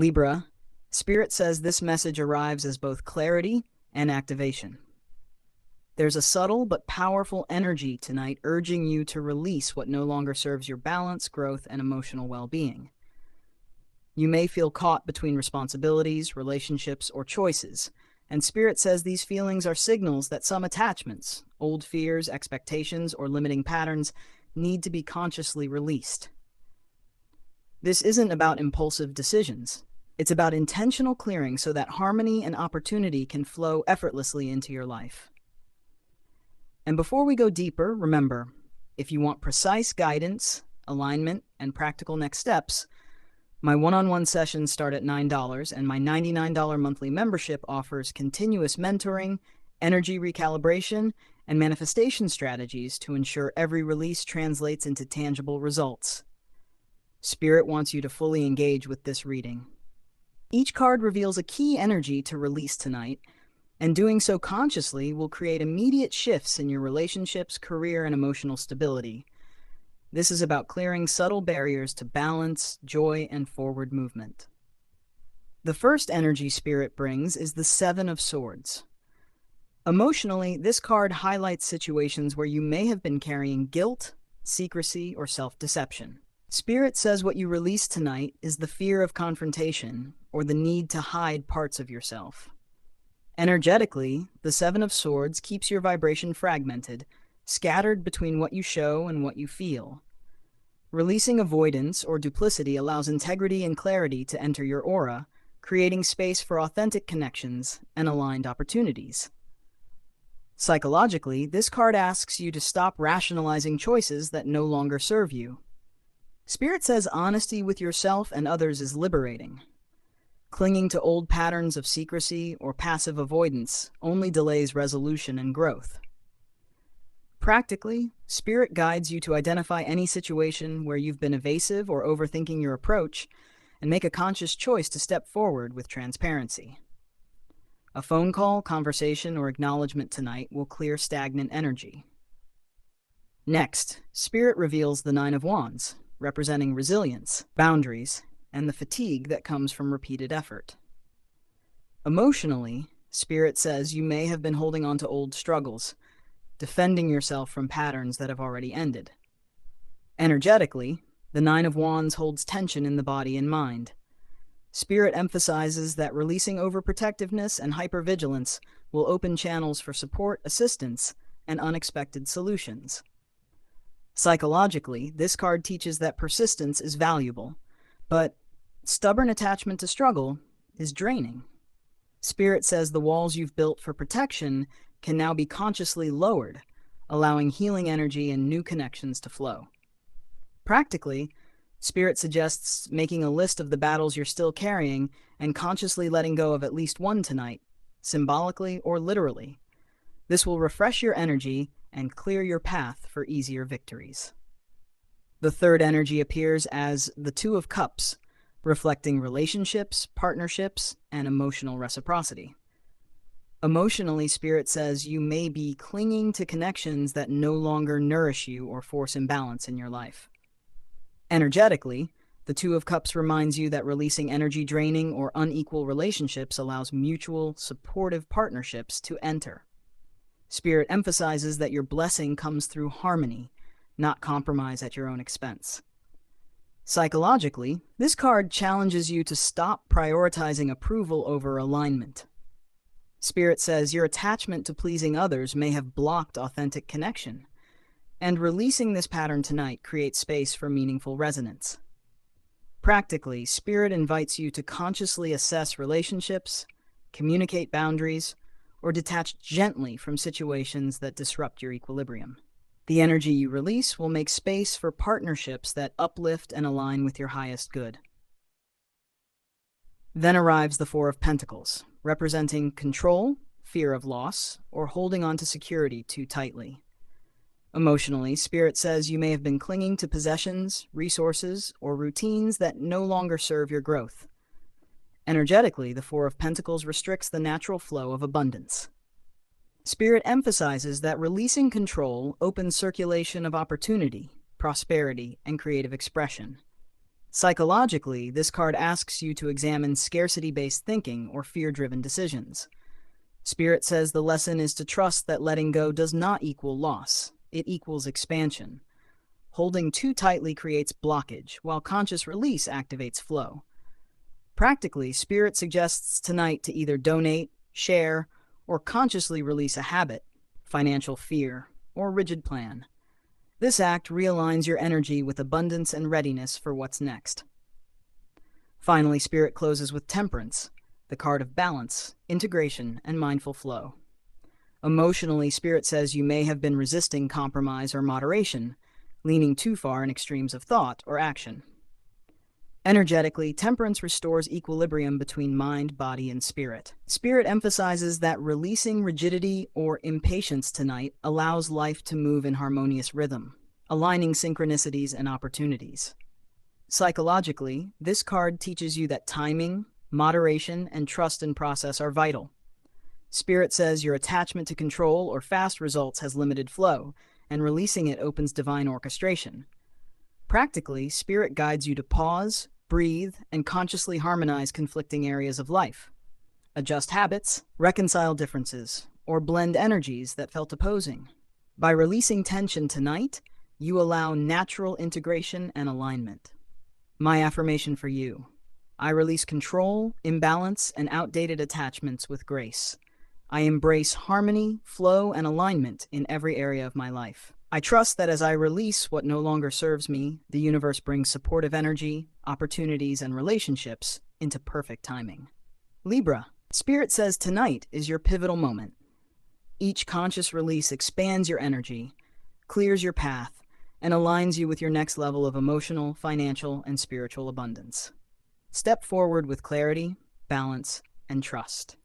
Libra, Spirit says this message arrives as both clarity and activation. There's a subtle but powerful energy tonight urging you to release what no longer serves your balance, growth, and emotional well-being. You may feel caught between responsibilities, relationships, or choices, and Spirit says these feelings are signals that some attachments, old fears, expectations, or limiting patterns need to be consciously released. This isn't about impulsive decisions. It's about intentional clearing so that harmony and opportunity can flow effortlessly into your life. And before we go deeper, remember, if you want precise guidance, alignment, and practical next steps, my one-on-one sessions start at $9, and my $99 monthly membership offers continuous mentoring, energy recalibration, and manifestation strategies to ensure every release translates into tangible results. Spirit wants you to fully engage with this reading. Each card reveals a key energy to release tonight, and doing so consciously will create immediate shifts in your relationships, career, and emotional stability. This is about clearing subtle barriers to balance, joy, and forward movement. The first energy Spirit brings is the Seven of Swords. Emotionally, this card highlights situations where you may have been carrying guilt, secrecy, or self-deception. Spirit says what you release tonight is the fear of confrontation or the need to hide parts of yourself. Energetically, the Seven of Swords keeps your vibration fragmented, scattered between what you show and what you feel. Releasing avoidance or duplicity allows integrity and clarity to enter your aura, creating space for authentic connections and aligned opportunities. Psychologically, this card asks you to stop rationalizing choices that no longer serve you. Spirit says honesty with yourself and others is liberating. Clinging to old patterns of secrecy or passive avoidance only delays resolution and growth. Practically, Spirit guides you to identify any situation where you've been evasive or overthinking your approach and make a conscious choice to step forward with transparency. A phone call, conversation, or acknowledgement tonight will clear stagnant energy. Next, Spirit reveals the Nine of Wands, representing resilience, boundaries, and the fatigue that comes from repeated effort. Emotionally, Spirit says you may have been holding on to old struggles, defending yourself from patterns that have already ended. Energetically, the Nine of Wands holds tension in the body and mind. Spirit emphasizes that releasing overprotectiveness and hypervigilance will open channels for support, assistance, and unexpected solutions. Psychologically, this card teaches that persistence is valuable, but stubborn attachment to struggle is draining. Spirit says the walls you've built for protection can now be consciously lowered, allowing healing energy and new connections to flow. Practically, Spirit suggests making a list of the battles you're still carrying and consciously letting go of at least one tonight, symbolically or literally. This will refresh your energy and clear your path for easier victories. The third energy appears as the Two of Cups, reflecting relationships, partnerships, and emotional reciprocity. Emotionally, Spirit says you may be clinging to connections that no longer nourish you or force imbalance in your life. Energetically, the Two of Cups reminds you that releasing energy-draining or unequal relationships allows mutual, supportive partnerships to enter. Spirit emphasizes that your blessing comes through harmony, not compromise at your own expense. Psychologically, this card challenges you to stop prioritizing approval over alignment. Spirit says your attachment to pleasing others may have blocked authentic connection, and releasing this pattern tonight creates space for meaningful resonance. Practically, Spirit invites you to consciously assess relationships, communicate boundaries, or detach gently from situations that disrupt your equilibrium. The energy you release will make space for partnerships that uplift and align with your highest good. Then arrives the Four of Pentacles, representing control, fear of loss, or holding on to security too tightly. Emotionally, Spirit says you may have been clinging to possessions, resources, or routines that no longer serve your growth. Energetically, the Four of Pentacles restricts the natural flow of abundance. Spirit emphasizes that releasing control opens circulation of opportunity, prosperity, and creative expression. Psychologically, this card asks you to examine scarcity-based thinking or fear-driven decisions. Spirit says the lesson is to trust that letting go does not equal loss. It equals expansion. Holding too tightly creates blockage, while conscious release activates flow. Practically, Spirit suggests tonight to either donate, share, or consciously release a habit, financial fear, or rigid plan. This act realigns your energy with abundance and readiness for what's next. Finally, Spirit closes with Temperance, the card of balance, integration, and mindful flow. Emotionally, Spirit says you may have been resisting compromise or moderation, leaning too far in extremes of thought or action. Energetically, Temperance restores equilibrium between mind, body, and spirit. Spirit emphasizes that releasing rigidity or impatience tonight allows life to move in harmonious rhythm, aligning synchronicities and opportunities. Psychologically, this card teaches you that timing, moderation, and trust in process are vital. Spirit says your attachment to control or fast results has limited flow, and releasing it opens divine orchestration. Practically, Spirit guides you to pause, breathe, and consciously harmonize conflicting areas of life. Adjust habits, reconcile differences, or blend energies that felt opposing. By releasing tension tonight, you allow natural integration and alignment. My affirmation for you: I release control, imbalance, and outdated attachments with grace. I embrace harmony, flow, and alignment in every area of my life. I trust that as I release what no longer serves me, the universe brings supportive energy, opportunities, and relationships into perfect timing. Libra, Spirit says tonight is your pivotal moment. Each conscious release expands your energy, clears your path, and aligns you with your next level of emotional, financial, and spiritual abundance. Step forward with clarity, balance, and trust.